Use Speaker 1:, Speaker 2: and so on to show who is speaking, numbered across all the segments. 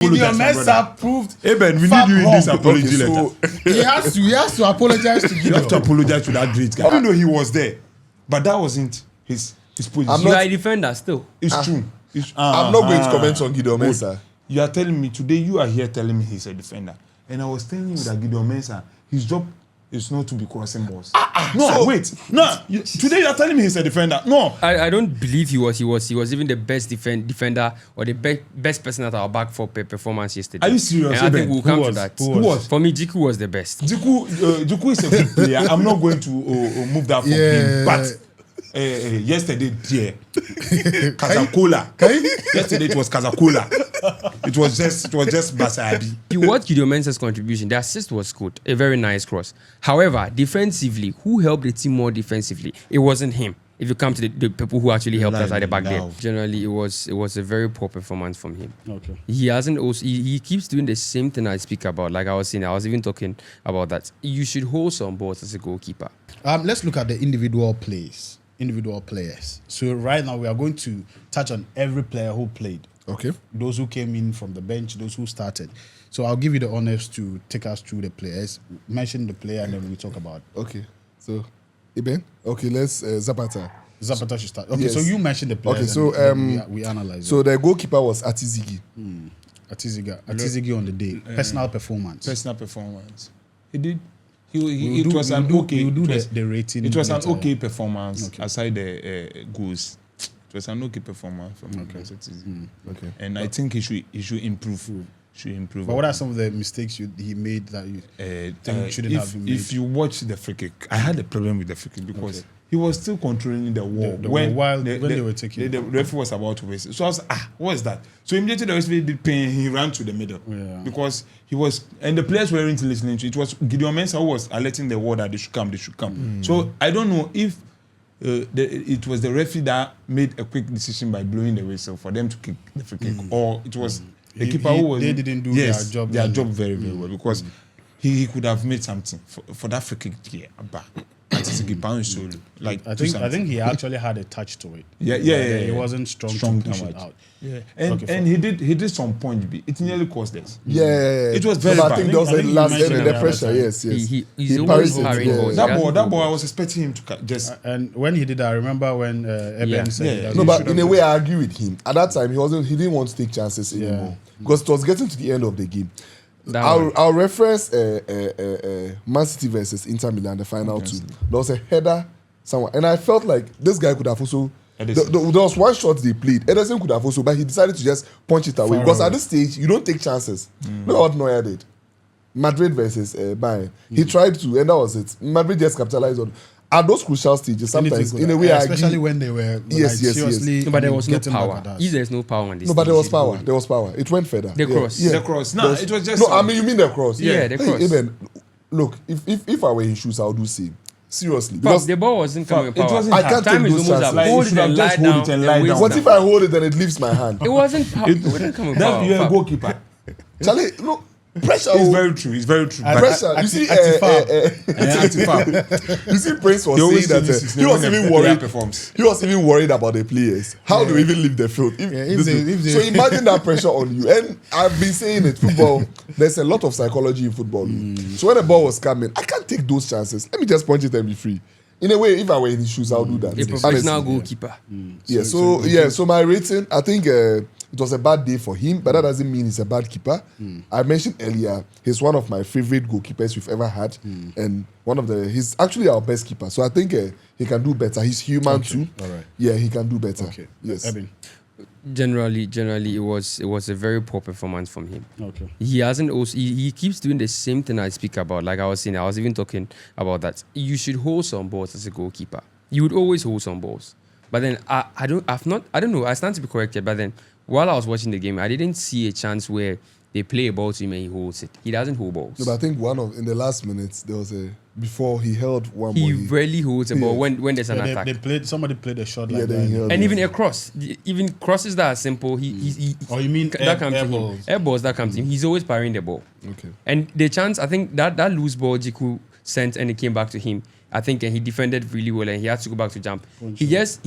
Speaker 1: Gideon Mensah proved.
Speaker 2: Hey Ben, we need you in this apology letter.
Speaker 1: He has to apologize to Gideon.
Speaker 2: You have to apologize to that great guy. Even though he was there, but that wasn't his position.
Speaker 3: You are a defender still.
Speaker 2: It's true.
Speaker 4: I'm not going to comment on Gideon Mensah.
Speaker 2: You are telling me today, you are here telling me he's a defender. And I was telling you that Gideon Mensah, his job is not to be crossing balls. Today you are telling me he's a defender. No.
Speaker 3: I don't believe he was even the best defender or the best person at our back for performance yesterday.
Speaker 2: Are you serious?
Speaker 3: And I think we'll come to that.
Speaker 2: Who was?
Speaker 3: For me, Jiku was the best.
Speaker 2: Jiku is a good player. I'm not going to move that from him. But yesterday, Kazakola. Yesterday it was Kazakola. It was just Basabi.
Speaker 3: You watch Gideon Mensah's contribution. The assist was good, a very nice cross. However, defensively, who helped the team more defensively? It wasn't him. If you come to the people who actually helped us at the back there, generally it was a very poor performance from him. Okay. He keeps doing the same thing I speak about. Like I was saying, I was even talking about that. You should hold some balls as a goalkeeper.
Speaker 1: Let's look at the individual players. So right now we are going to touch on every player who played.
Speaker 4: Okay.
Speaker 1: Those who came in from the bench, those who started. So I'll give you the honors to take us through the players. Mention the player and then we talk about it.
Speaker 4: Okay. So, Iben? Okay, let's Zapata.
Speaker 1: Zapata should start. Okay,
Speaker 4: yes.
Speaker 1: so you mentioned the players.
Speaker 4: Okay, so
Speaker 1: we analyze.
Speaker 4: So the goalkeeper was Atizigi.
Speaker 1: Atizigi on the day. Personal performance.
Speaker 2: He did. It was an okay.
Speaker 1: The rating.
Speaker 2: It was an okay performance aside the goals. It was an okay performance from
Speaker 4: Okay.
Speaker 2: And I think he should improve.
Speaker 1: But what are some of the mistakes he made that you think shouldn't have been made?
Speaker 2: If you watch the free kick, I had a problem with the free kick because he was still controlling the wall
Speaker 1: when they were taking
Speaker 2: the referee was about to waste. So I was what is that? So immediately the referee did pain, he ran to the middle because he was, and the players weren't listening to it. It was Gideon Mensah who was alerting the wall that they should come. So I don't know if it was the referee that made a quick decision by blowing the whistle for them to kick the free kick, or it was the keeper who was.
Speaker 1: They didn't do their job
Speaker 2: very well because he could have made something for that free kick. I
Speaker 1: think he actually had a touch to it.
Speaker 2: Yeah.
Speaker 1: He wasn't strong to push it out.
Speaker 2: Yeah, and he did some point. It nearly cost us.
Speaker 4: Yeah.
Speaker 2: It was very bad.
Speaker 4: I think that was the last the pressure. Yes.
Speaker 3: He's always parrying balls.
Speaker 2: That ball, I was expecting him to just.
Speaker 1: And when he did, I remember when Eben said.
Speaker 4: No, but in a way, I agree with him. At that time, he didn't want to take chances anymore because it was getting to the end of the game. I'll reference Man City versus Inter Milan, the final two. There was a header somewhere, and I felt like this guy could have also. There was one shot they played. Ederson could have also, but he decided to just punch it away because at this stage you don't take chances. Look at what Neuer did. Madrid versus Bayern. He tried to, and that was it. Madrid just capitalized on. At those crucial stages, sometimes in a way,
Speaker 1: especially when they were seriously.
Speaker 3: No, but there was no power. If there's no power on this.
Speaker 4: No, but there was power. There was power. It went further.
Speaker 3: The cross.
Speaker 2: The cross. No, it was just.
Speaker 4: No, I mean you mean the cross.
Speaker 3: Yeah, the cross.
Speaker 4: Even look, if I were in shoes, I would do same. Seriously,
Speaker 3: because the ball wasn't coming power.
Speaker 2: It wasn't.
Speaker 4: I can't take those chances.
Speaker 2: Hold it and lie down.
Speaker 4: What if I hold it and it leaves my hand?
Speaker 3: It wasn't power. It wasn't coming power.
Speaker 2: You're a goalkeeper.
Speaker 4: Charlie, no. Pressure.
Speaker 2: It's very true.
Speaker 4: Pressure. You see, you see, Prince was saying that he was even worried. He was even worried about the players. How do we even leave the field? So imagine that pressure on you. And I've been saying it. Football. There's a lot of psychology in football. So when the ball was coming, I can't take those chances. Let me just punch it and be free. In a way, if I were in his shoes, I'll do that.
Speaker 3: A professional goalkeeper.
Speaker 4: Yeah. So my rating, I think. It was a bad day for him, but that doesn't mean he's a bad keeper. I mentioned earlier, he's one of my favorite goalkeepers we've ever had, and he's actually our best keeper. So I think he can do better. He's human too.
Speaker 1: All right.
Speaker 4: Yeah, he can do better.
Speaker 1: Okay.
Speaker 4: Yes.
Speaker 1: Eben.
Speaker 3: Generally, it was a very poor performance from him.
Speaker 1: Okay.
Speaker 3: He keeps doing the same thing I speak about. Like I was saying, I was even talking about that. You should hold some balls as a goalkeeper. You would always hold some balls. But then I don't know. I stand to be corrected. But then while I was watching the game, I didn't see a chance where they play a ball to him and he holds it. He doesn't hold balls.
Speaker 4: No, but I think in the last minutes there was before he held one
Speaker 3: he
Speaker 4: ball. He
Speaker 3: rarely holds a ball when there's an attack.
Speaker 1: Somebody played a shot like
Speaker 4: that.
Speaker 3: And even a cross, even crosses that are simple.
Speaker 1: Or you mean
Speaker 3: that comes to him? Air balls that comes to him. He's always parrying the ball.
Speaker 4: Okay.
Speaker 3: And the chance, I think that loose ball Jiku sent and it came back to him. I think he defended really well and he had to go back to jump. This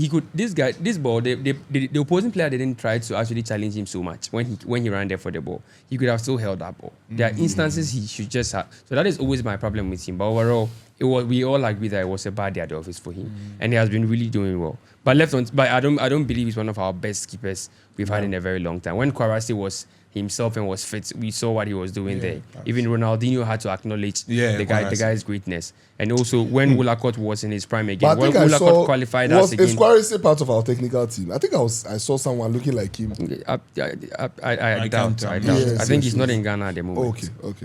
Speaker 3: ball, the opposing player didn't try to actually challenge him so much when he ran there for the ball. He could have still held that ball. There are instances he should just have. So that is always my problem with him. But overall, we all agree that it was a bad day at the office for him, and he has been really doing well. But I don't believe he's one of our best keepers we've had in a very long time. When Kwarasi was himself and was fit, we saw what he was doing there. Even Ronaldinho had to acknowledge the guy's greatness. And also when Woolacott was in his prime again, when Woolacott qualified us again.
Speaker 4: Is Kwarasi part of our technical team? I think I saw someone looking like him.
Speaker 3: I doubt. I think he's not in Ghana at the moment.
Speaker 4: Okay.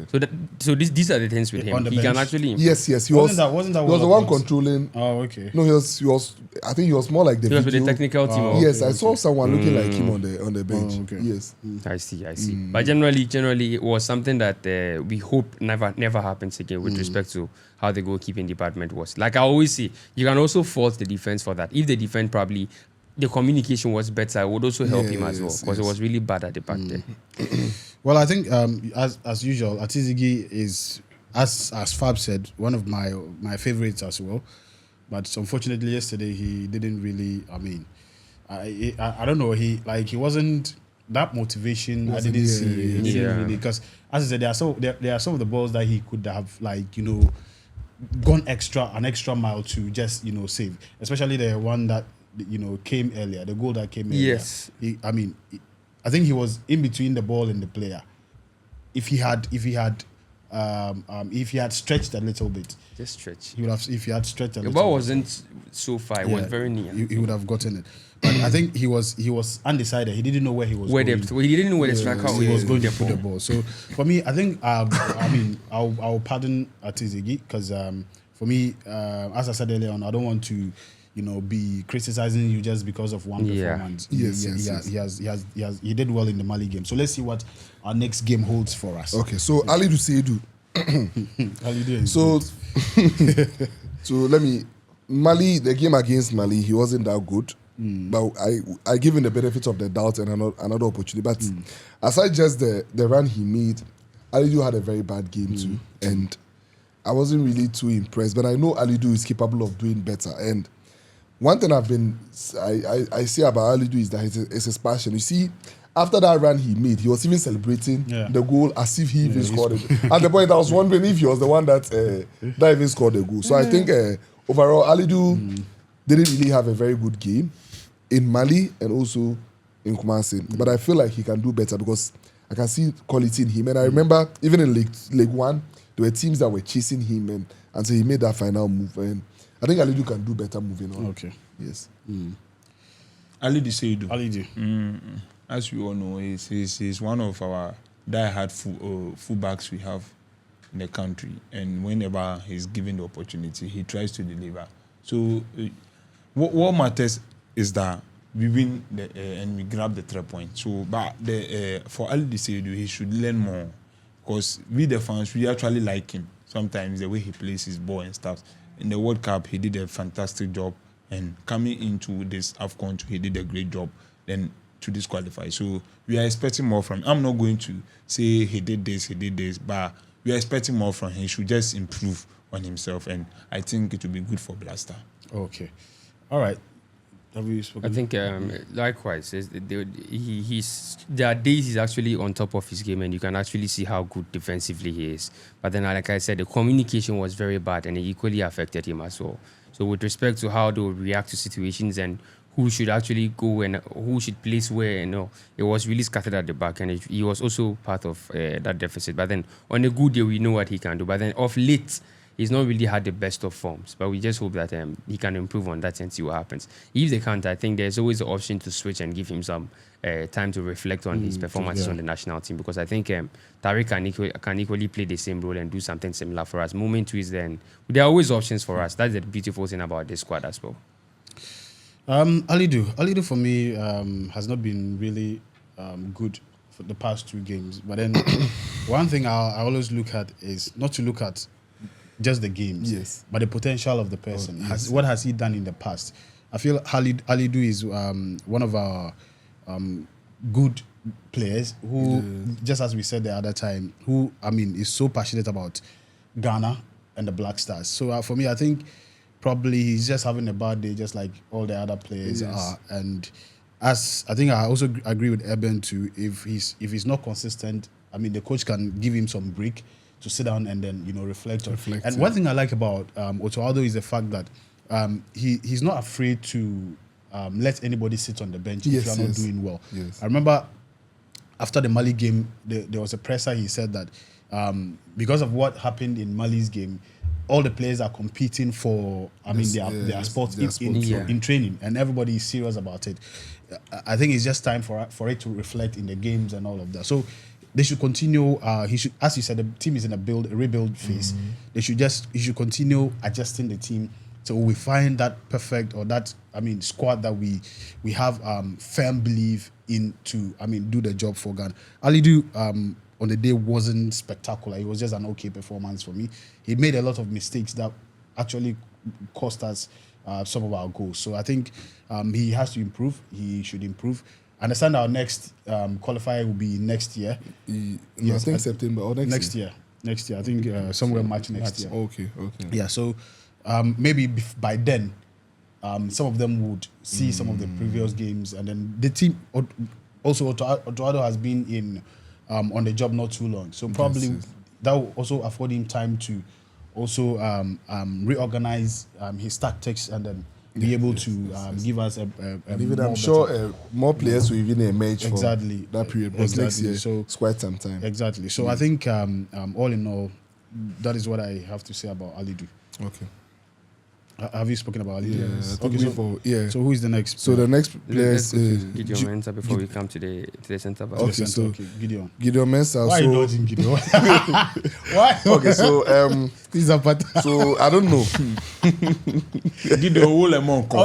Speaker 3: So these are the things with him. He can actually improve.
Speaker 4: Yes. He was the one controlling.
Speaker 1: Oh, okay.
Speaker 4: No, he was. I think he was more like the.
Speaker 3: He was with the technical team.
Speaker 4: Yes, I saw someone looking like him on the bench.
Speaker 1: Oh, okay.
Speaker 4: Yes.
Speaker 3: I see. But generally, it was something that we hope never happens again with respect to how the goalkeeping department was. Like I always say, you can also fault the defense for that. If the defense probably the communication was better, it would also help him as well because it was really bad at the back there.
Speaker 1: Well, I think as usual, Atizigi is as FAB said, one of my favorites as well. But unfortunately, yesterday he didn't really. I mean, I don't know. He wasn't. That motivation I didn't see. He didn't really, because as I said, there are some of the balls that he could have gone an extra mile to just save. Especially the one that came earlier, the goal that came earlier.
Speaker 3: Yes.
Speaker 1: I think he was in between the ball and the player. If he had stretched a little bit,
Speaker 3: just stretch.
Speaker 1: He would have. If he had stretched a little
Speaker 3: bit. The ball
Speaker 1: bit,
Speaker 3: wasn't so far. It was very near.
Speaker 1: He would have gotten it. But I think he was undecided. He didn't know where he was going.
Speaker 3: He didn't know where the striker
Speaker 1: was going to put the ball. So for me, I think I'll pardon Atizigi because for me, as I said earlier on, I don't want to be criticizing you just because of one performance. He did well in the Mali game. So let's see what our next game holds for us.
Speaker 4: Okay, so Alidu Seidu. Mali, the game against Mali, he wasn't that good. But I give him the benefit of the doubt and another opportunity. But aside just the run he made, Alidu had a very bad game too. And I wasn't really too impressed. But I know Alidu is capable of doing better. And one thing I say about Alidu is that it's his passion. You see, after that run he made, he was even celebrating the goal as if he even scored it. At the point, I was wondering if he was the one that even scored the goal. So I think overall, Alidu didn't really have a very good game in Mali and also in Kumasi. But I feel like he can do better because I can see quality in him. And I remember even in League One, there were teams that were chasing him until he made that final move. And I think Alidu can do better moving on.
Speaker 1: Okay.
Speaker 4: Yes.
Speaker 2: Alidu Seidu.
Speaker 1: Alidu.
Speaker 2: As we all know, he's one of our die-hard fullbacks we have in the country. And whenever he's given the opportunity, he tries to deliver. So what matters is that we win and we grab the 3 points. So, but for Alidu Seidu, he should learn more because we the fans, we actually like him. Sometimes the way he plays his ball and stuff. In the World Cup, he did a fantastic job, and coming into this AFCON, he did a great job. Then to disqualify, so we are expecting more from him. I'm not going to say he did this, but we are expecting more from him. He should just improve on himself, and I think it will be good for Blaster.
Speaker 1: Okay, all right. Have you spoken?
Speaker 3: I think likewise. There are days he's actually on top of his game, and you can actually see how good defensively he is. But then, like I said, the communication was very bad, and it equally affected him as well. So, with respect to how they would react to situations and who should actually go and who should place where, it was really scattered at the back, and he was also part of that deficit. But then, on a good day, we know what he can do. But then, of late, he's not really had the best of forms, but we just hope that he can improve on that and see what happens. If they can't, I think there's always the option to switch and give him some time to reflect on his performances on the national team, because I think Tariq can equally play the same role and do something similar for us. Moment twist, then there are always options for us. That's the beautiful thing about this squad as well.
Speaker 1: Alidu for me has not been really good for the past 2 games. But then one thing I always look at is not to look at just the games, but the potential of the person. What has he done in the past? I feel Alidu is one of our good players who, just as we said the other time, who is so passionate about Ghana and the Black Stars. So for me, I think probably he's just having a bad day, just like all the other players are. And as I think I also agree with Eben too. If he's not consistent, I mean, the coach can give him some break to sit down and then reflect. And one thing I like about Otuado is the fact that he's not afraid to let anybody sit on the bench if you're not doing well.
Speaker 4: Yes.
Speaker 1: I remember after the Mali game, there was a presser. He said that because of what happened in Mali's game, all the players are competing for their spots in training, and everybody is serious about it. I think it's just time for it to reflect in the games and all of that. So they should continue. He should, as you said, the team is in a rebuild phase. He should continue adjusting the team so we find that perfect squad that we have firm belief in to do the job for Ghana. Alidu on the day wasn't spectacular. It was just an okay performance for me. He made a lot of mistakes that actually cost us some of our goals. So I think he has to improve. He should improve. I understand our next qualifier will be next year.
Speaker 4: I think September or next year.
Speaker 1: Next year. I think somewhere March next year.
Speaker 4: Okay.
Speaker 1: Yeah, so maybe by then, some of them would see some of the previous games. And then the team, also Otuado has been on the job not too long. So probably that will also afford him time to also reorganize his tactics and then be able to give us a
Speaker 4: even I'm sure more players will even emerge from that period. Because next year,
Speaker 1: so
Speaker 4: it's quite some time.
Speaker 1: Exactly. So I think all in all, that is what I have to say about Alidu.
Speaker 4: Okay.
Speaker 1: Have you spoken about Alidu?
Speaker 4: Yeah.
Speaker 1: So who is the next?
Speaker 4: So the next player is
Speaker 3: Gideon Mensah before we come to the centre back.
Speaker 1: Okay, so Gideon
Speaker 4: Mensah.
Speaker 1: Why are you dodging Gideon? Why?
Speaker 4: Okay, so
Speaker 1: he's a part.
Speaker 4: So I don't know.
Speaker 2: Gideon Olemonko.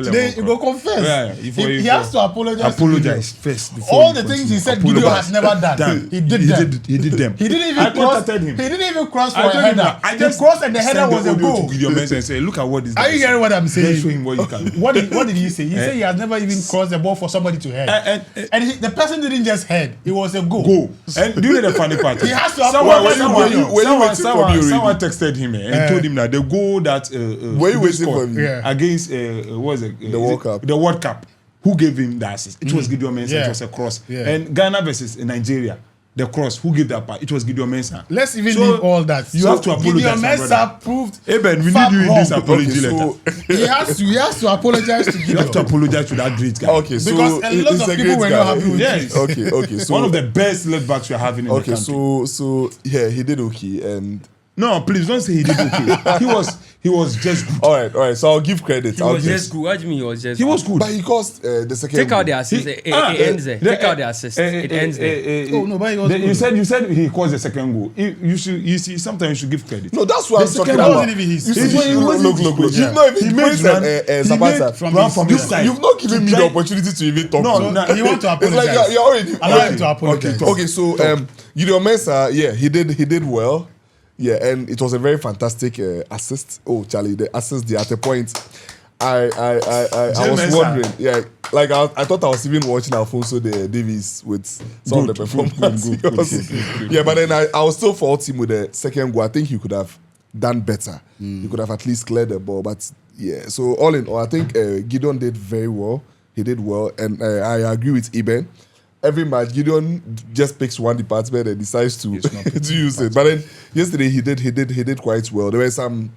Speaker 1: Today you go confess. He has to
Speaker 2: apologize first.
Speaker 1: All the things he said Gideon has never done. He did them.
Speaker 2: He did them.
Speaker 1: He didn't even cross. He didn't even cross for a header. I just crossed and the header was a goal.
Speaker 2: To Gideon Mensah and say, look at what this.
Speaker 1: Are you hearing what I'm saying?
Speaker 2: Show him what you can do.
Speaker 1: What did he say? He said he has never even crossed the ball for somebody to head. And the person didn't just head. It was a goal.
Speaker 2: And do you know the funny part?
Speaker 1: He has to apologize.
Speaker 2: Someone texted him and told him that the goal that
Speaker 4: were you waiting for me?
Speaker 2: Against what was it?
Speaker 4: The World Cup.
Speaker 2: The World Cup. Who gave him the assist? It was Gideon Mensah. It was a cross. And Ghana versus Nigeria. The cross, who gave that part? It was Gideon Mensah.
Speaker 1: Let's even leave all that.
Speaker 2: You have to apologize.
Speaker 1: Gideon Mensah proved.
Speaker 2: Eben, we need you in this apology letter.
Speaker 1: He has to apologize to Gideon.
Speaker 2: You have to apologize to that great guy.
Speaker 4: Okay, so
Speaker 1: because a lot of people were not happy with
Speaker 2: yes.
Speaker 4: Okay. So
Speaker 2: one of the best left backs we're having in the country.
Speaker 4: So yeah, he did okay, and
Speaker 2: no, please don't say he did okay. He was just good.
Speaker 4: All right. So I'll give credit.
Speaker 3: He was just good. What do you mean he was just
Speaker 2: He was good.
Speaker 4: But he caused the second.
Speaker 3: Take out the assist. It ends there. Take out the assist. It ends there.
Speaker 1: Oh no, but he was good.
Speaker 2: You said he caused the second goal. You see, sometimes you should give credit.
Speaker 4: No, that's what I'm talking
Speaker 1: That
Speaker 4: about.
Speaker 1: wasn't even his.
Speaker 4: Look. You've not even Zapata
Speaker 2: from this side.
Speaker 4: You've not given me the opportunity to even talk.
Speaker 1: No, he want to apologize.
Speaker 4: It's like you're already.
Speaker 1: Allow him to apologize.
Speaker 4: Okay, so Gideon Mensah, yeah, he did well. Yeah, and it was a very fantastic assist. Oh, Charlie, the assist there at a point, I was wondering. Yeah, like I thought I was even watching Alfonso Davies with some of the performance. Good. Yeah, but then I was still fault him with the second goal. I think he could have done better. He could have at least cleared the ball. But yeah, so all in all, I think Gideon did very well. He did well, and I agree with Eben. Every match, Gideon just picks one department and decides to use it. But then yesterday he did quite well. There were some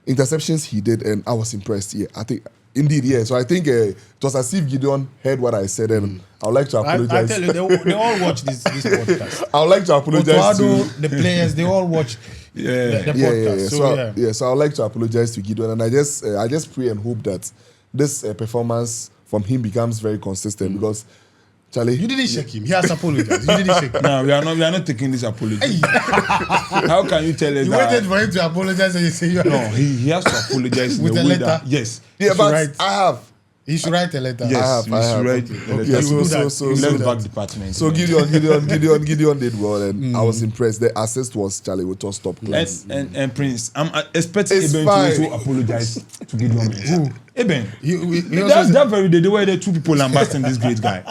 Speaker 4: interceptions he did, and I was impressed. Yeah, I think indeed, yeah. So I think it was as if Gideon heard what I said, and I would like to apologize.
Speaker 1: I tell you, they all watch this podcast.
Speaker 4: I would like to apologize to
Speaker 1: the players. They all watch the podcast.
Speaker 4: Yeah. So I would like to apologize to Gideon, and I just pray and hope that this performance from him becomes very consistent because. Charlie,
Speaker 1: you didn't shake him. He has apologized. You didn't shake him.
Speaker 2: No, we are not taking this apology. How can you tell us
Speaker 1: you
Speaker 2: that?
Speaker 1: waited for him to apologize and you say you
Speaker 2: no, he has to apologize
Speaker 1: with a letter.
Speaker 2: Yes.
Speaker 4: Yeah, but I have.
Speaker 1: He should write a letter.
Speaker 2: Yes,
Speaker 4: I have.
Speaker 2: Write a letter. So left back department.
Speaker 4: So Gideon did well, and I was impressed. The assist was Charlie with top class.
Speaker 2: And Prince, I'm expecting Eben to also apologize to Gideon. Eben, that very day, they were the two people lambasting this great guy.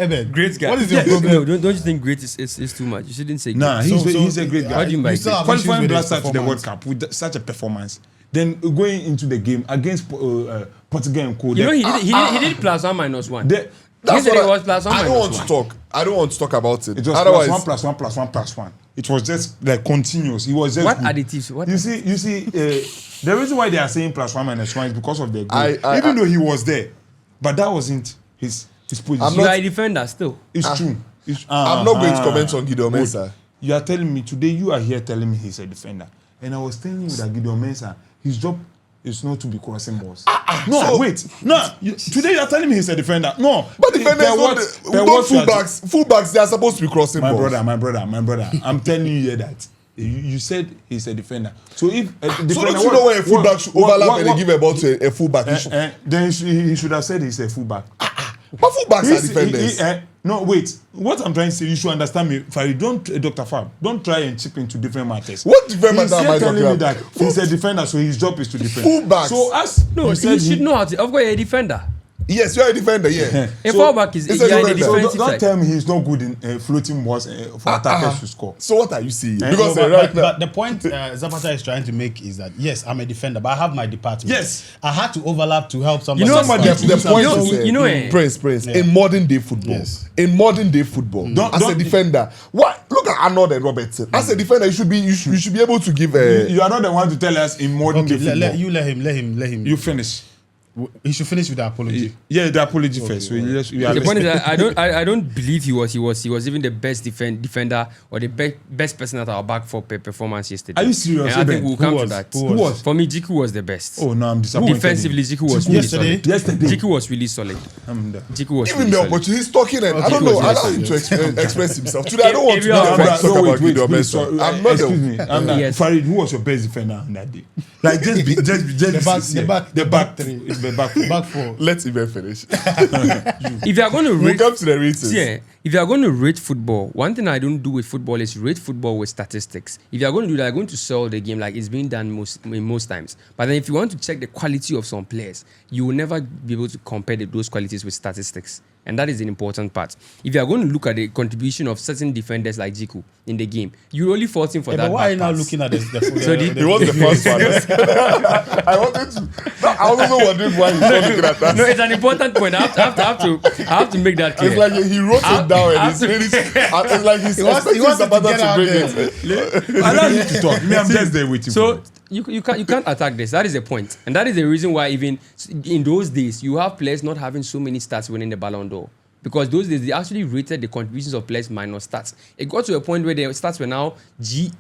Speaker 1: Eben,
Speaker 3: Great guy.
Speaker 1: What is your
Speaker 3: No,
Speaker 1: problem?
Speaker 3: don't you think great is too much? You shouldn't say great.
Speaker 2: Nah, he's a great guy.
Speaker 3: What do you mean by
Speaker 1: You still have issues
Speaker 2: Qualifying
Speaker 1: with his
Speaker 2: Blaster to the World
Speaker 1: performance.
Speaker 2: Cup with such a performance, then going into the game against Portugal and Co.
Speaker 3: You know, he did +1/-1.
Speaker 4: That's
Speaker 3: Yesterday
Speaker 4: what
Speaker 3: was +1/-1.
Speaker 4: I don't want to talk. I don't want to talk about it.
Speaker 2: It was
Speaker 4: Otherwise,
Speaker 2: +1+1+1+1. It was just like continuous. It was just
Speaker 3: What
Speaker 2: good.
Speaker 3: additives? What
Speaker 2: You see, the reason why they are saying +1/-1 is because of the goal.
Speaker 4: Even
Speaker 2: though he was there, but that wasn't his position.
Speaker 3: you are a defender still.
Speaker 2: It's true.
Speaker 4: I'm not going to comment on Gideon Mensah.
Speaker 2: You are telling me today. You are here telling me he's a defender, and I was telling you that Gideon Mensah, his job is not to be crossing balls. Today you are telling me he's a defender. No,
Speaker 4: But defenders don't fullbacks. They are supposed to be crossing
Speaker 2: my
Speaker 4: balls.
Speaker 2: brother. I'm telling you here that you said he's a defender. So if a defender,
Speaker 4: So don't you know when a fullback should overlap and they give a ball to a fullback?
Speaker 2: then he should have said he's a fullback.
Speaker 4: But fullbacks are defenders.
Speaker 2: No, wait. What I'm trying to say, you should understand me. Farid, Dr. Fab, don't try and chip into different matters.
Speaker 4: What different
Speaker 2: He's
Speaker 4: matter am
Speaker 2: here
Speaker 4: I
Speaker 2: telling
Speaker 4: talking
Speaker 2: me that
Speaker 4: about?
Speaker 2: he's a defender, so his job is to defend.
Speaker 4: Fullbacks.
Speaker 2: So as
Speaker 3: No,
Speaker 2: you
Speaker 3: he
Speaker 2: said,
Speaker 3: should know how to. Of course, you're a defender.
Speaker 4: Yes, you are a defender. Yeah.
Speaker 3: A fallback is
Speaker 4: it's a
Speaker 3: you're in the
Speaker 4: defender.
Speaker 2: So
Speaker 3: defensive
Speaker 2: don't
Speaker 3: side.
Speaker 2: tell me he's not good in floating balls for attackers to score.
Speaker 4: So what are you saying?
Speaker 2: Eh?
Speaker 4: Because
Speaker 1: No,
Speaker 4: right now,
Speaker 1: but the point Zapata is trying to make is that yes, I'm a defender, but I have my department.
Speaker 2: Yes.
Speaker 1: I had to overlap to help somebody.
Speaker 3: You know,
Speaker 2: somebody
Speaker 1: else.
Speaker 2: to
Speaker 4: the
Speaker 2: do
Speaker 4: point
Speaker 2: something.
Speaker 4: is,
Speaker 3: You know,
Speaker 4: Prince, in modern day football,
Speaker 1: Yes.
Speaker 4: as a defender, what? Look at Arnold and Robertson. As a defender, you should be able to give a.
Speaker 2: You are not the one to tell us in modern
Speaker 1: Okay,
Speaker 2: day football.
Speaker 1: let him.
Speaker 2: You finish.
Speaker 1: He should finish with the apology.
Speaker 2: Yeah, the apology first. So we are
Speaker 3: The point is
Speaker 2: listening.
Speaker 3: that I don't believe he was even the best defender or the best person at our back for performance yesterday.
Speaker 2: Are you serious?
Speaker 3: And I think we'll come to
Speaker 1: was?
Speaker 3: that.
Speaker 1: Who was?
Speaker 3: For me, Jiku was the best.
Speaker 2: Oh no, I'm disappointed.
Speaker 3: Defensively, Jiku was really
Speaker 1: Yesterday?
Speaker 3: solid.
Speaker 2: Yesterday.
Speaker 3: Jiku was really solid. Jiku was
Speaker 4: Even
Speaker 3: really
Speaker 4: the
Speaker 3: solid.
Speaker 4: opportunity, he's talking and I don't
Speaker 3: Okay,
Speaker 4: know.
Speaker 3: was
Speaker 4: I don't
Speaker 3: yes,
Speaker 4: need to express himself. Today, I don't want to
Speaker 3: If you are-
Speaker 4: talk about Gideon
Speaker 2: please,
Speaker 4: Mensah. I'm not
Speaker 2: excuse me. I'm not.
Speaker 3: Yes.
Speaker 2: Farid, who was your best defender on that day? Like just
Speaker 1: The back three.
Speaker 2: the back four.
Speaker 1: Back four.
Speaker 4: Let's even finish.
Speaker 3: If you are going to
Speaker 4: We'll
Speaker 3: rate,
Speaker 4: come to the ratings.
Speaker 3: yeah, if you are going to rate football, one thing I don't do with football is rate football with statistics. If you are going to do that, you're going to sell the game like it's being done most times. But then if you want to check the quality of some players, you will never be able to compare those qualities with statistics. And that is an important part. If you are going to look at the contribution of certain defenders like Jiku in the game, you're only faulting for
Speaker 1: Yeah,
Speaker 3: that.
Speaker 1: but why are you
Speaker 3: back
Speaker 1: now
Speaker 3: pass.
Speaker 1: looking at the
Speaker 3: So
Speaker 4: He was the first one. I wanted to. I also wondering why he's not looking at that.
Speaker 3: No, it's an important point. I have to make that clear.
Speaker 4: It's like he wrote it down and
Speaker 3: I-
Speaker 4: he's really. It's like he's
Speaker 1: wants
Speaker 4: expecting
Speaker 1: to
Speaker 4: Zapata
Speaker 1: get
Speaker 4: to
Speaker 1: out
Speaker 4: bring
Speaker 1: there.
Speaker 4: it.
Speaker 2: Allow me to talk. Me, I'm just there waiting.
Speaker 3: So you can't attack this. That is the point, and that is the reason why even in those days you have players not having so many stats winning the Ballon d'Or. Because those days they actually rated the contributions of players minus stats. It got to a point where the stats were now G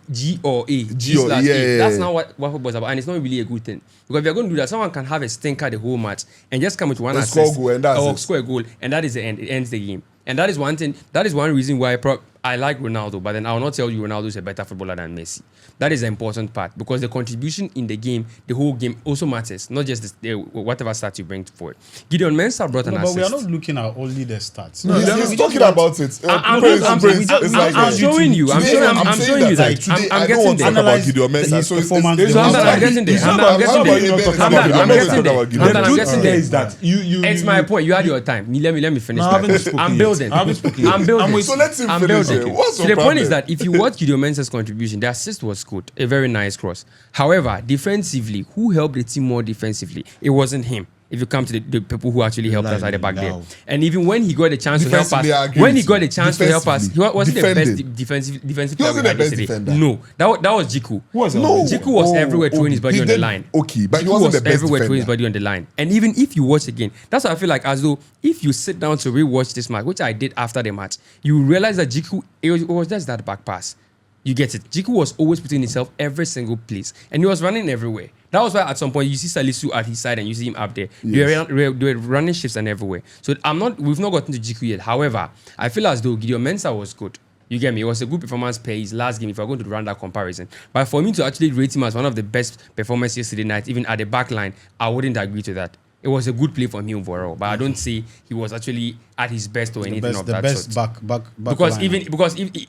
Speaker 3: or A.
Speaker 4: G or
Speaker 3: slash
Speaker 4: yeah,
Speaker 3: A.
Speaker 4: yeah,
Speaker 3: That's
Speaker 4: yeah.
Speaker 3: not what football is about, and it's not really a good thing. Because if you're going to do that, someone can have a stinker the whole match and just come with one
Speaker 4: And
Speaker 3: assist
Speaker 4: score a goal, and that's
Speaker 3: or
Speaker 4: it.
Speaker 3: score a goal, and that is the end. It ends the game. And that is one thing. That is one reason why I like Ronaldo, but then I will not tell you Ronaldo is a better footballer than Messi. That is the important part because the contribution in the game, the whole game, also matters. Not just whatever stats you bring forward. Gideon Mensah brought an
Speaker 1: But we are
Speaker 3: assist.
Speaker 1: not looking at only the stats.
Speaker 4: He's talking about it.
Speaker 3: I'm showing you. I'm showing you that.
Speaker 4: Today,
Speaker 3: I'm
Speaker 4: I don't
Speaker 3: getting
Speaker 4: want to
Speaker 3: there.
Speaker 4: talk about Gideon Mensah.
Speaker 1: His
Speaker 4: So
Speaker 1: performance.
Speaker 4: it's
Speaker 3: I'm getting there. I'm getting there. I'm getting there.
Speaker 2: the
Speaker 3: I'm
Speaker 2: truth
Speaker 3: getting
Speaker 2: there
Speaker 3: there.
Speaker 2: is that you.
Speaker 3: It's my point. You had your time. Let me finish.
Speaker 2: No, I
Speaker 3: my
Speaker 2: haven't
Speaker 3: point.
Speaker 2: spoken
Speaker 3: I'm
Speaker 2: yet.
Speaker 3: building.
Speaker 2: I haven't spoken
Speaker 3: I'm
Speaker 2: yet.
Speaker 3: building.
Speaker 4: So let him
Speaker 3: I'm
Speaker 4: finish
Speaker 3: building.
Speaker 4: it. What's
Speaker 3: So
Speaker 4: your
Speaker 3: the point is
Speaker 4: problem?
Speaker 3: that if you watch Gideon Mensah's contribution, the assist was good, a very nice cross. However, defensively, who helped the team more defensively? It wasn't him. If you come to the people who actually helped us at the back there, and even when he got a chance to help
Speaker 4: Defensively, I
Speaker 3: us,
Speaker 4: agree
Speaker 3: when he
Speaker 4: with
Speaker 3: got
Speaker 4: you.
Speaker 3: a chance to help us, he wasn't the best
Speaker 4: Defending.
Speaker 3: defensive
Speaker 4: He
Speaker 3: player
Speaker 4: wasn't
Speaker 3: we
Speaker 4: the
Speaker 3: had
Speaker 4: best
Speaker 3: yesterday.
Speaker 4: defender.
Speaker 3: No, that was Jiku.
Speaker 2: Who was that?
Speaker 4: No.
Speaker 3: Jiku was everywhere throwing his body
Speaker 4: He
Speaker 3: on the
Speaker 4: did-
Speaker 3: line.
Speaker 4: Okay, but he
Speaker 3: Jiku
Speaker 4: wasn't
Speaker 3: was
Speaker 4: the best
Speaker 3: everywhere throwing his
Speaker 4: defender.
Speaker 3: body on the line. And even if you watch again, that's why I feel like as though if you sit down to rewatch this match, which I did after the match, you realize that Jiku, it was just that back pass. You get it. Jiku was always putting himself every single place, and he was running everywhere. That was why at some point you see Salisu at his side and you see him up there.
Speaker 4: Yes.
Speaker 3: They were running shifts and everywhere. So we've not gotten to Jiku yet. However, I feel as though Gideon Mensah was good. You get me? It was a good performance per his last game if we're going to run that comparison. But for me to actually rate him as one of the best performances yesterday night, even at the back line, I wouldn't agree to that. It was a good play from him overall, but I don't say he was actually at his best or anything of that sort.
Speaker 1: back
Speaker 3: Because
Speaker 1: line.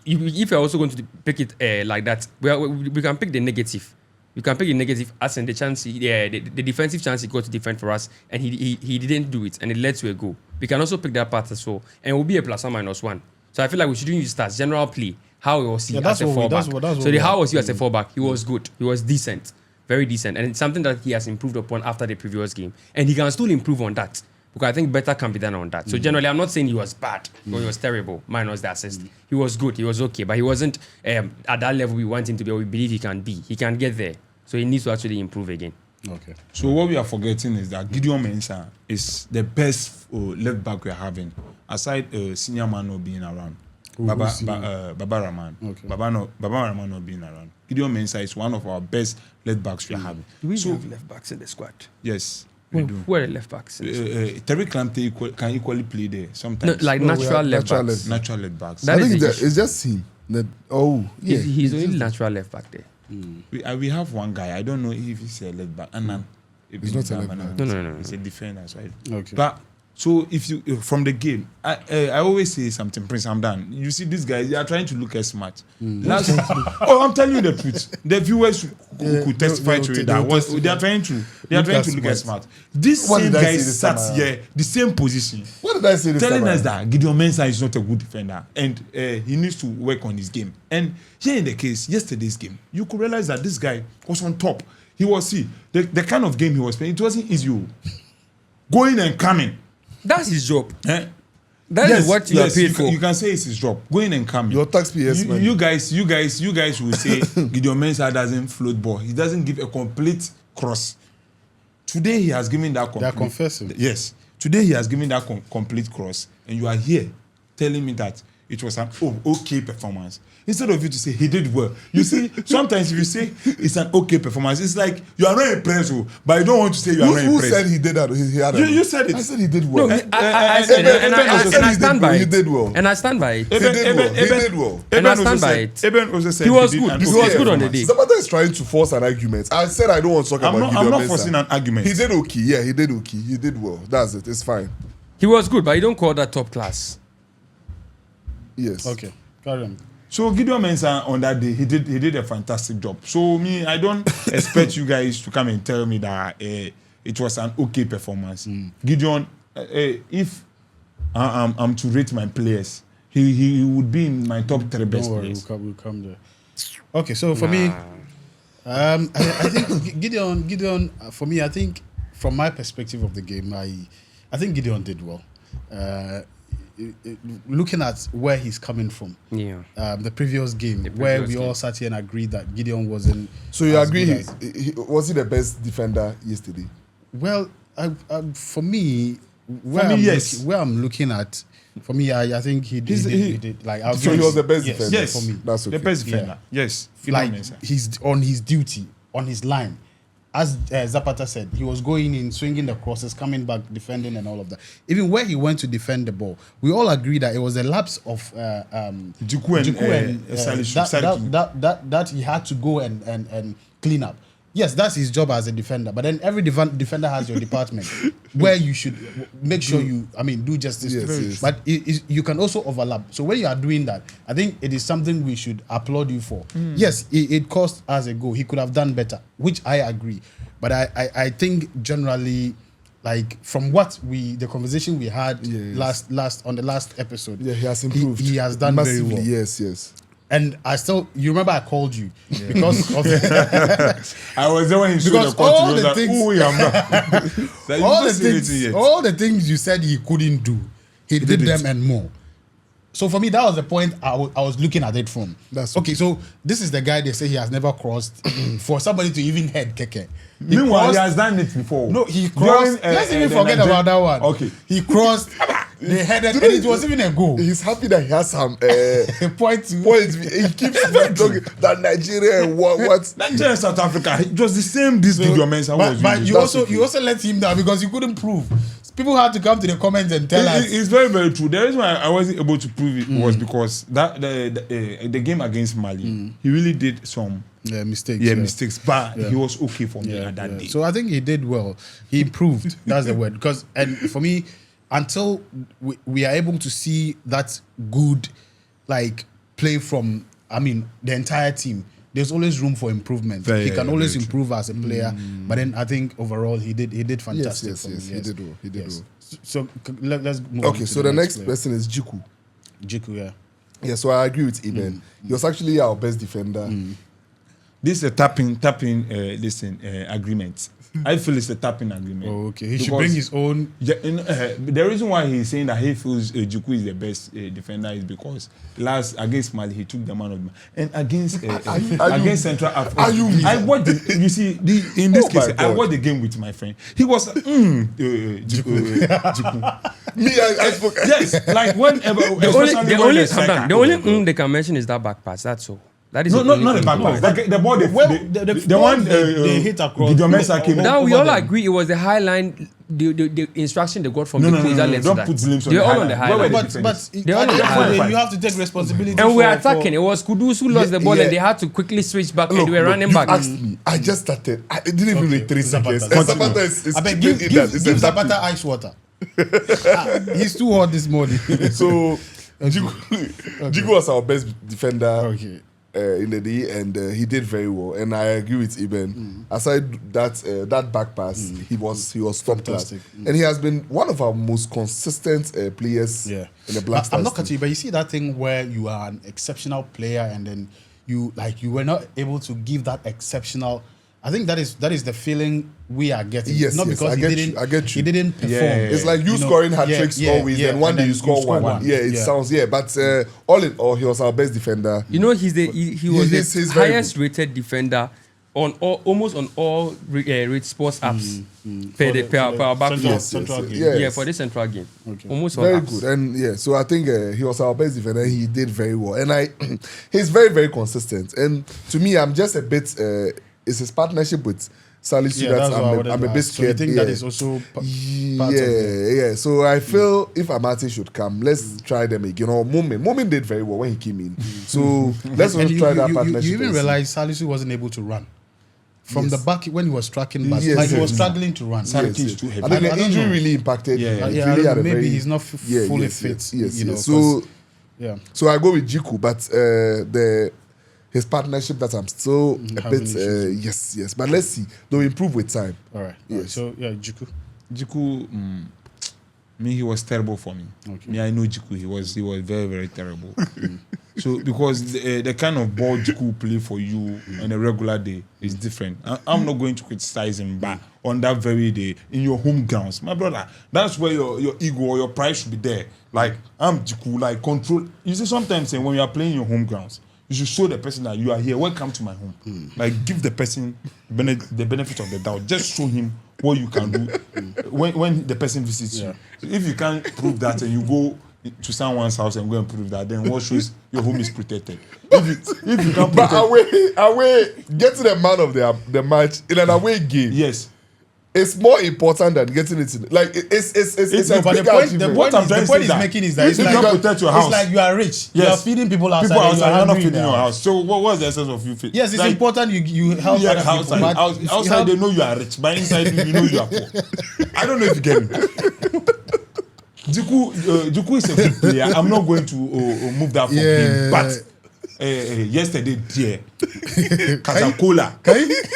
Speaker 3: if you're also going to pick it like that, we can pick the negative. You can pick the negative as in the chance, the defensive chance he got to defend for us, and he didn't do it, and it led to a goal. We can also pick that part as well, and it will be a plus or minus one. So I feel like we shouldn't use stats. General play, how was he as a fallback? How was he as a fallback? He was good. He was decent, very decent, and it's something that he has improved upon after the previous game, and he can still improve on that. Because I think better can be done on that. So generally, I'm not saying he was bad or he was terrible, minus the assist. He was good, he was okay, but he wasn't at that level we want him to be or we believe he can be. He can get there. So he needs to actually improve again.
Speaker 1: Okay.
Speaker 2: So what we are forgetting is that Gideon Mensah is the best left back we are having, aside senior man not being around. Baba Rahman. Okay. Baba Rahman not being around. Gideon Mensah is one of our best left backs we are having.
Speaker 3: Do we have left backs in the squad?
Speaker 2: Yes.
Speaker 3: Who are the left backs?
Speaker 2: Terry Clamte can equally play there sometimes.
Speaker 3: No, like natural left backs.
Speaker 2: Natural left backs.
Speaker 4: I think it's just him.
Speaker 3: He's only natural left back there.
Speaker 2: We have one guy. I don't know if he's a left back.
Speaker 4: He's not a left back.
Speaker 2: No. He's a defender. So
Speaker 1: Okay.
Speaker 2: But so if you from the game, I always say something, Prince. I'm done. You see, these guys, they are trying to look as smart. I'm telling you the truth. The viewers could testify to it. They are trying to look as smart. This same guy sat here, the same position.
Speaker 4: What did I say this
Speaker 2: telling
Speaker 4: time?
Speaker 2: us that Gideon Mensah is not a good defender and he needs to work on his game. And here in the case, yesterday's game, you could realize that this guy was on top. He was the kind of game he was playing. It wasn't easy. Going and coming.
Speaker 3: That's his job.
Speaker 2: That
Speaker 3: is what you are paid for.
Speaker 2: You can say it's his job. Going and coming.
Speaker 4: Your taxpayers, man.
Speaker 2: You guys will say Gideon Mensah doesn't float ball. He doesn't give a complete cross. Today he has given that complete.
Speaker 1: They are confessing.
Speaker 2: Yes. Today he has given that complete cross, and you are here telling me that it was an okay performance. Instead of you to say he did well. You see, sometimes if you say it's an okay performance, it's like you are not impressed, but you don't want to say you are not impressed.
Speaker 4: Who said he did that?
Speaker 2: You said it.
Speaker 4: I said he did well.
Speaker 3: No, I said it, and I stand by it.
Speaker 4: He did well.
Speaker 3: And I stand by it.
Speaker 4: He did well.
Speaker 3: And I stand by it.
Speaker 2: Eben also said
Speaker 3: He was good. He was good on the day.
Speaker 4: Zapata is trying to force an argument. I said I don't want to talk about Gideon Mensah.
Speaker 2: I'm not forcing an argument.
Speaker 4: He did okay. Yeah, he did okay. He did well. That's it. It's fine.
Speaker 3: He was good, but you don't call that top class.
Speaker 4: Yes.
Speaker 1: Okay. Carry on.
Speaker 2: So Gideon Mensah on that day, he did a fantastic job. So I don't expect you guys to come and tell me that it was an okay performance. Gideon, if I'm to rate my players, he would be in my top 3 best players.
Speaker 1: We'll come there. Okay, so for me, I think Gideon. For me, I think from my perspective of the game, I think Gideon did well. Looking at where he's coming from, the previous game, where we all sat here and agreed that Gideon wasn't.
Speaker 4: So you agree? Was he the best defender yesterday?
Speaker 1: Well, for me, where I'm looking at, for me, I think he did. Like,
Speaker 4: so he was the best defender.
Speaker 2: Yes,
Speaker 4: for me. That's okay.
Speaker 2: The best defender. Yes,
Speaker 1: like he's on his duty, on his line. As Zapata said, he was going in, swinging the crosses, coming back, defending, and all of that. Even where he went to defend the ball, we all agree that it was a lapse of
Speaker 2: Jiku and
Speaker 1: that he had to go and clean up. Yes, that's his job as a defender. But then every defender has your department where you should make sure you, do justice to.
Speaker 4: Yes.
Speaker 1: But you can also overlap. So when you are doing that, I think it is something we should applaud you for. Yes, it cost us a goal. He could have done better, which I agree. But I think generally, like from the conversation we had last on the last episode,
Speaker 4: he has improved.
Speaker 1: He has done
Speaker 4: massively.
Speaker 1: very well.
Speaker 4: Yes.
Speaker 1: And you remember I called you because of
Speaker 2: I was there when he showed the
Speaker 1: all the things, all the things you said he couldn't do, he did them and more. So for me, that was the point I was looking at it from.
Speaker 4: That's
Speaker 1: okay. So this is the guy they say he has never crossed. For somebody to even head Keke.
Speaker 2: Meanwhile, he has done it before.
Speaker 1: No, he crossed. Let's even forget about that one.
Speaker 2: Okay.
Speaker 1: He crossed. They headed, and it was even a goal.
Speaker 4: He's happy that he has some
Speaker 1: points.
Speaker 4: He keeps talking that Nigeria and what?
Speaker 2: Nigeria and South Africa. It was the same. This Gideon Mensah was.
Speaker 1: But you also let him down because you couldn't prove. People had to come to the comments and tell us.
Speaker 2: It's very, very true. The reason why I wasn't able to prove it was because that the game against Mali, he really did some
Speaker 1: mistakes.
Speaker 2: Mistakes. But he was okay for me at that day.
Speaker 1: So I think he did well. He improved. That's the word. And for me, until we are able to see that good, like, play from, the entire team, there's always room for improvement. He can always improve as a player. But then I think overall he did fantastic.
Speaker 4: Yes. He did well.
Speaker 1: So let's move on.
Speaker 4: Okay, so the next person is Jiku.
Speaker 1: Jiku, yeah.
Speaker 4: Yeah, so I agree with Eben. He was actually our best defender.
Speaker 2: This is a tapping agreement. I feel it's a tapping agreement.
Speaker 1: Oh, okay. He should bring his own.
Speaker 2: Yeah, the reason why he's saying that he feels Jiku is the best defender is because last against Mali he took the man of the match, and against Central Africa. I watched you see in this case I watched the game with my friend. He was Jiku.
Speaker 4: Me, I spoke.
Speaker 2: Yes, like whenever
Speaker 3: the only they can mention is that back pass. That's all. That is
Speaker 2: not the back pass. The ball, the one
Speaker 1: they hit across.
Speaker 2: Gideon Mensah came.
Speaker 3: Now we all agree it was the high line. The instruction they got from the closer lens.
Speaker 2: Don't put limbs on
Speaker 3: They're
Speaker 2: the
Speaker 3: all on the high line.
Speaker 1: But
Speaker 3: They're all on the high line.
Speaker 1: You have to take responsibility.
Speaker 3: And we're attacking. It was Kudus who lost the ball, and they had to quickly switch back. And they were running back.
Speaker 4: Asked me. I just started. I didn't even read 3 seconds. Zapata is
Speaker 1: I bet give Zapata ice water. He's too hot this morning.
Speaker 4: So Jiku was our best defender.
Speaker 1: Okay.
Speaker 4: In the day, and he did very well, and I agree with Eben. Aside that back pass, he was top class, and he has been one of our most consistent players in the Black Stars.
Speaker 1: I'm not cutting you, but you see that thing where you are an exceptional player, and then you were not able to give that exceptional. I think that is the feeling we are getting.
Speaker 4: Yes,
Speaker 1: not because
Speaker 4: I get you.
Speaker 1: He didn't perform.
Speaker 4: It's like you scoring hat tricks always, and one day you score one. Yeah, it sounds but all in all, he was our best defender.
Speaker 3: You know, he was the highest rated defender on almost on all sports apps per back.
Speaker 1: Central game.
Speaker 3: Yeah, for the central game.
Speaker 1: Okay.
Speaker 3: Almost all
Speaker 4: very
Speaker 3: apps.
Speaker 4: good, and so I think he was our best defender. He did very well, and he's very, very consistent. And to me, I'm just a bit. It's his partnership with Salisu that I'm a bit scared.
Speaker 1: So you think that is also part of it?
Speaker 4: Yeah. So I feel if Amati should come, let's try them again. You know, Momin did very well when he came in. So let's also try that partnership.
Speaker 1: You even realize Salisu wasn't able to run. From the back when he was tracking back,
Speaker 4: he
Speaker 1: was struggling to run.
Speaker 4: Yes.
Speaker 2: is too heavy.
Speaker 4: I think the injury really impacted.
Speaker 1: Maybe he's not fully fit.
Speaker 4: So I go with Jiku, but his partnership that I'm still a bit yes. But let's see. They'll improve with time.
Speaker 1: All right.
Speaker 4: Yes.
Speaker 1: So Jiku.
Speaker 2: He was terrible for me.
Speaker 1: Okay.
Speaker 2: Me, I know Jiku. He was very, very terrible. So because the kind of ball Jiku play for you on a regular day is different. I'm not going to criticize him, but on that very day in your home grounds, my brother, that's where your ego or your pride should be there. Like I'm Jiku, like control. You see, sometimes when you are playing your home grounds, you should show the person that you are here. Welcome to my home. Like give the person the benefit of the doubt. Just show him what you can do when the person visits you. If you can't prove that and you go to someone's house and go and prove that, then what shows your home is protected? If you can't protect,
Speaker 4: but away, getting the man of the match in an away game.
Speaker 2: Yes.
Speaker 4: It's more important than getting it in. Like it's a big achievement.
Speaker 1: The point he's making is that
Speaker 2: it's like protect your house.
Speaker 1: It's like you are rich.
Speaker 2: Yes.
Speaker 1: You are feeding people outside.
Speaker 2: You're not feeding your house. So what's the essence of you feeding?
Speaker 1: Yes, it's important you help other people.
Speaker 2: Outside they know you are rich, but inside you know you are poor. I don't know if you get me. Jiku is a good player. I'm not going to move that from him, but. Yesterday, Kazakola.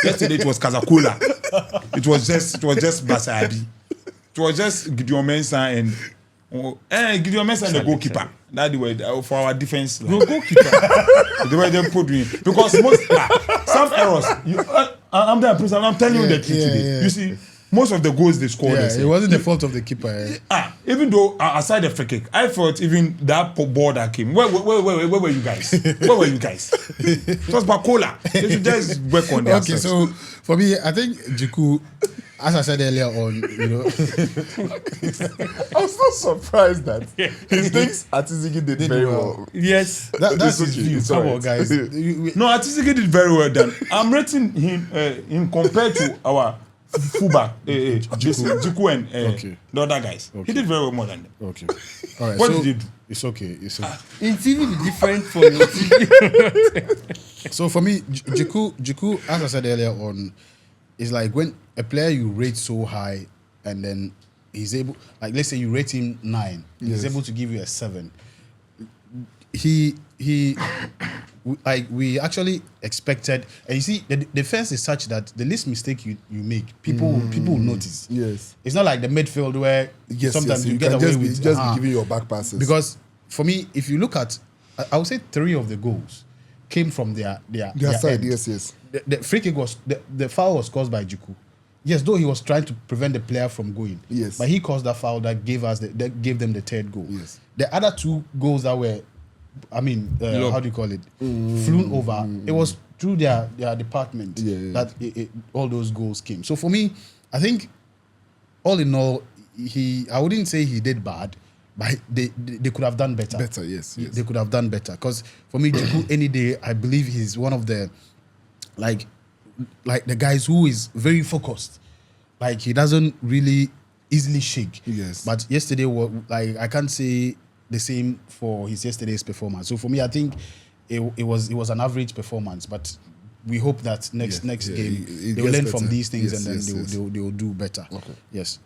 Speaker 2: Yesterday it was Kazakola. It was just Basabi. It was just Gideon Mensah and Gideon Mensah and the goalkeeper. That's the way for our defense. The goalkeeper. The way they put me because some errors. I'm telling you the truth today. You see. Most of the goals they scored,
Speaker 1: it wasn't the fault of the keeper.
Speaker 2: Even though aside the free kick, I thought even that ball that came. Where were you guys? Where were you guys? It was Bakola. They should just work on their
Speaker 1: Okay, so for me, I think Jiku, as I said earlier on,
Speaker 4: I was not surprised that he thinks Atizigi did very well.
Speaker 3: Yes,
Speaker 1: that's his view. Come on, guys.
Speaker 2: No, Atizigi did very well. Then I'm rating him compared to our fullback, Jiku and the other guys. Okay. He did very well more than them.
Speaker 1: Okay. All right.
Speaker 2: What did he do?
Speaker 1: It's okay.
Speaker 3: In TV, it's different from in TV.
Speaker 1: So for me, Jiku, as I said earlier on, is like when a player you rate so high and then he's able, like let's say you rate him 9, he's able to give you a 7. He we actually expected, and you see, the defense is such that the least mistake you make, people will notice.
Speaker 4: Yes.
Speaker 1: It's not like the midfield where sometimes you get away
Speaker 4: just
Speaker 1: with
Speaker 4: be giving your back passes.
Speaker 1: Because for me, if you look at, I would say 3 of the goals came from their
Speaker 4: side.
Speaker 1: end.
Speaker 4: Yes.
Speaker 1: The free kick was the foul was caused by Jiku. Yes, though he was trying to prevent the player from going.
Speaker 4: Yes.
Speaker 1: But he caused that foul that gave them the 3rd goal.
Speaker 4: Yes.
Speaker 1: The other 2 goals that were, how do you call it? Flew over. It was through their department that all those goals came. So for me, I think all in all, I wouldn't say he did bad, but they could have done better.
Speaker 4: Yes.
Speaker 1: They could have done better. Because for me, Jiku, any day, I believe he's one of the like the guys who is very focused. Like he doesn't really easily shake.
Speaker 4: Yes.
Speaker 1: But yesterday, like I can't say the same for his yesterday's performance. So for me, I think it was an average performance. But we hope that next game they will learn from these things and then they will do better.
Speaker 4: Okay.
Speaker 1: Yes.